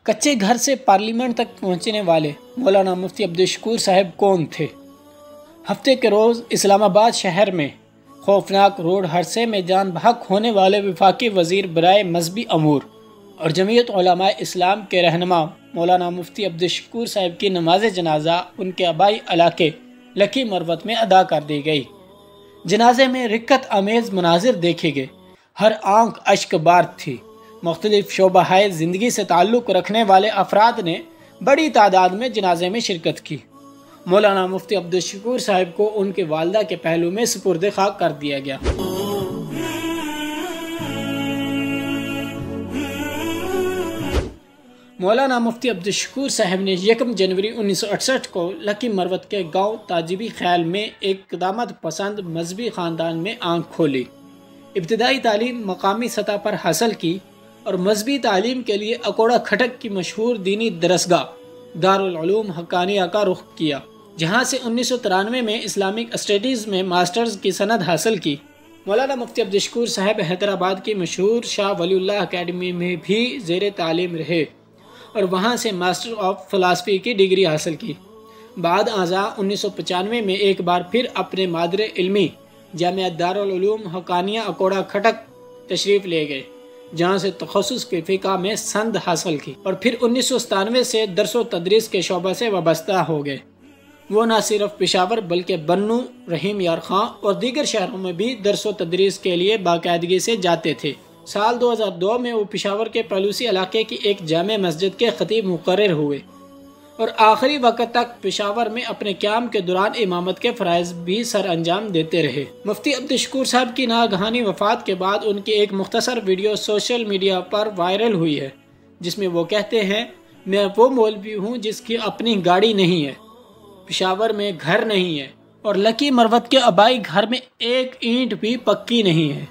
کچے گھر سے پارلیمنٹ تک پہنچنے والے مولانا مفتی عبدالشکور صاحب کون تھے؟ ہفتے کے روز اسلام آباد شہر میں خوفناک روڈ حادثے میں جان بحق ہونے والے وفاقی وزیر برائے مذہبی امور اور جمعیت علماء اسلام کے رہنما مولانا مفتی عبدالشکور صاحب کی نماز جنازہ ان کے آبائی علاقے لکی مروت میں ادا کر دی گئی۔ جنازے میں رکت آمیز مناظر دیکھے گئے، ہر آنکھ اشک بار تھی۔ مختلف شعبہ زندگی سے تعلق رکھنے والے افراد نے بڑی تعداد میں جنازے میں شرکت کی۔ مولانا مفتی عبدالشکور صاحب کو ان کی والدہ کے پہلو میں سپرد خاک کر دیا گیا۔ مولانا مفتی عبدالشکور صاحب نے 1 جنوری 1968 کو لکی مروت کے گاؤں تاجبی خیال میں ایک قدامت پسند مذہبی خاندان میں آنکھ کھولی۔ ابتدائی تعلیم مقامی سطح پر حاصل کی اور مذہبی تعلیم کے لیے اکوڑا کھٹک کی مشہور دینی درسگاہ دارالعلوم حقانیہ کا رخ کیا، جہاں سے 1993 میں اسلامک اسٹڈیز میں ماسٹرز کی سند حاصل کی۔ مولانا مفتی عبدالشکور صاحب حیدرآباد کی مشہور شاہ ولی اللہ اکیڈمی میں بھی زیر تعلیم رہے اور وہاں سے ماسٹر آف فلاسفی کی ڈگری حاصل کی۔ بعد ازاں 1995 میں ایک بار پھر اپنے مادر علمی جامعہ دارالعلوم حقانیہ اکوڑا کھٹک تشریف لے گئے، جہاں سے تخصص کے فقہ میں سند حاصل کی اور پھر 1997 سے درس و تدریس کے شعبہ سے وابستہ ہو گئے۔ وہ نہ صرف پشاور بلکہ بنوں، رحیم یار خاں اور دیگر شہروں میں بھی درس و تدریس کے لیے باقاعدگی سے جاتے تھے۔ سال 2002 میں وہ پشاور کے پلوسی علاقے کی ایک جامع مسجد کے خطیب مقرر ہوئے اور آخری وقت تک پشاور میں اپنے قیام کے دوران امامت کے فرائض بھی سر انجام دیتے رہے۔ مفتی عبدالشکور صاحب کی ناگہانی وفات کے بعد ان کی ایک مختصر ویڈیو سوشل میڈیا پر وائرل ہوئی ہے، جس میں وہ کہتے ہیں، میں وہ مولوی ہوں جس کی اپنی گاڑی نہیں ہے، پشاور میں گھر نہیں ہے اور لکی مروت کے آبائی گھر میں ایک اینٹ بھی پکی نہیں ہے۔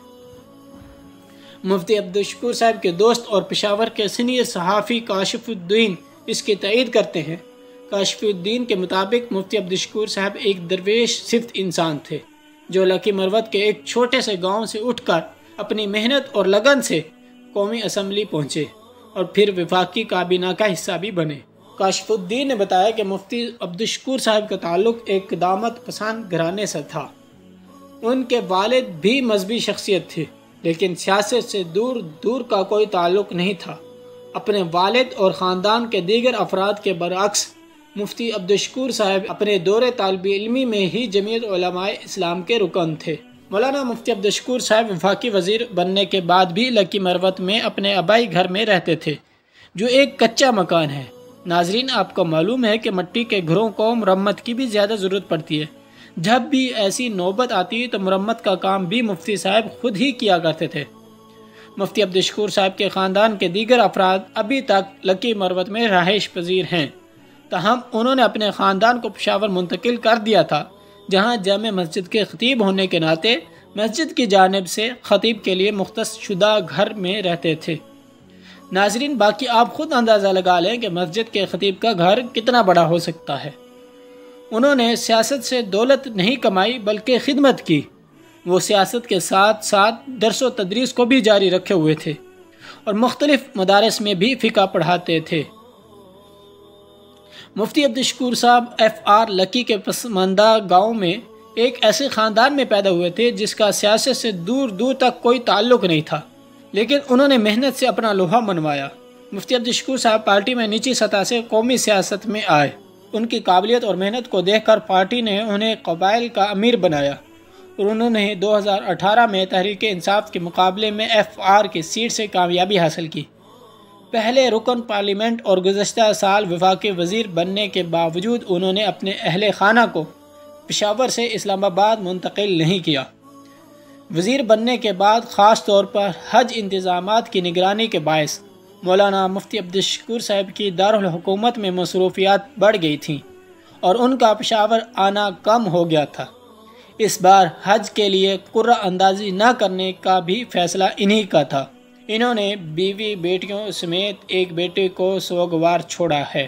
مفتی عبدالشکور صاحب کے دوست اور پشاور کے سینئر صحافی کاشف الدین اس کی تائید کرتے ہیں۔ کاشف الدین کے مطابق مفتی عبدالشکور صاحب ایک درویش صفت انسان تھے، جو لکی مروت کے ایک چھوٹے سے گاؤں سے اٹھ کر اپنی محنت اور لگن سے قومی اسمبلی پہنچے اور پھر وفاقی کابینہ کا حصہ بھی بنے۔ کاشف الدین نے بتایا کہ مفتی عبدالشکور صاحب کا تعلق ایک قدامت پسند گھرانے سے تھا۔ ان کے والد بھی مذہبی شخصیت تھے، لیکن سیاست سے دور دور کا کوئی تعلق نہیں تھا۔ اپنے والد اور خاندان کے دیگر افراد کے برعکس مفتی عبدالشکور صاحب اپنے دور طالب علمی میں ہی جمعیت علماء اسلام کے رکن تھے۔ مولانا مفتی عبدالشکور صاحب وفاقی وزیر بننے کے بعد بھی لکی مروت میں اپنے آبائی گھر میں رہتے تھے، جو ایک کچا مکان ہے۔ ناظرین، آپ کو معلوم ہے کہ مٹی کے گھروں کو مرمت کی بھی زیادہ ضرورت پڑتی ہے۔ جب بھی ایسی نوبت آتی تو مرمت کا کام بھی مفتی صاحب خود ہی کیا کرتے تھے۔ مفتی عبدالشکور صاحب کے خاندان کے دیگر افراد ابھی تک لکی مروت میں رہائش پذیر ہیں، تاہم انہوں نے اپنے خاندان کو پشاور منتقل کر دیا تھا، جہاں جامع مسجد کے خطیب ہونے کے ناطے مسجد کی جانب سے خطیب کے لیے مختص شدہ گھر میں رہتے تھے۔ ناظرین، باقی آپ خود اندازہ لگا لیں کہ مسجد کے خطیب کا گھر کتنا بڑا ہو سکتا ہے۔ انہوں نے سیاست سے دولت نہیں کمائی بلکہ خدمت کی۔ وہ سیاست کے ساتھ ساتھ درس و تدریس کو بھی جاری رکھے ہوئے تھے اور مختلف مدارس میں بھی فقہ پڑھاتے تھے۔ مفتی عبدالشکور صاحب FR لکی کے پسماندہ گاؤں میں ایک ایسے خاندان میں پیدا ہوئے تھے جس کا سیاست سے دور دور تک کوئی تعلق نہیں تھا، لیکن انہوں نے محنت سے اپنا لوہا منوایا۔ مفتی عبدالشکور صاحب پارٹی میں نچی سطح سے قومی سیاست میں آئے۔ ان کی قابلیت اور محنت کو دیکھ کر پارٹی نے انہیں قبائل کا امیر بنایا اور انہوں نے 2018 میں تحریک انصاف کے مقابلے میں FR کی سیٹ سے کامیابی حاصل کی۔ پہلے رکن پارلیمنٹ اور گزشتہ سال وفاقی وزیر بننے کے باوجود انہوں نے اپنے اہل خانہ کو پشاور سے اسلام آباد منتقل نہیں کیا۔ وزیر بننے کے بعد خاص طور پر حج انتظامات کی نگرانی کے باعث مولانا مفتی عبدالشکور صاحب کی دارالحکومت میں مصروفیات بڑھ گئی تھیں اور ان کا پشاور آنا کم ہو گیا تھا۔ اس بار حج کے لیے قرعہ اندازی نہ کرنے کا بھی فیصلہ انہی کا تھا۔ انہوں نے بیوی بیٹیوں سمیت ایک بیٹے کو سوگوار چھوڑا ہے۔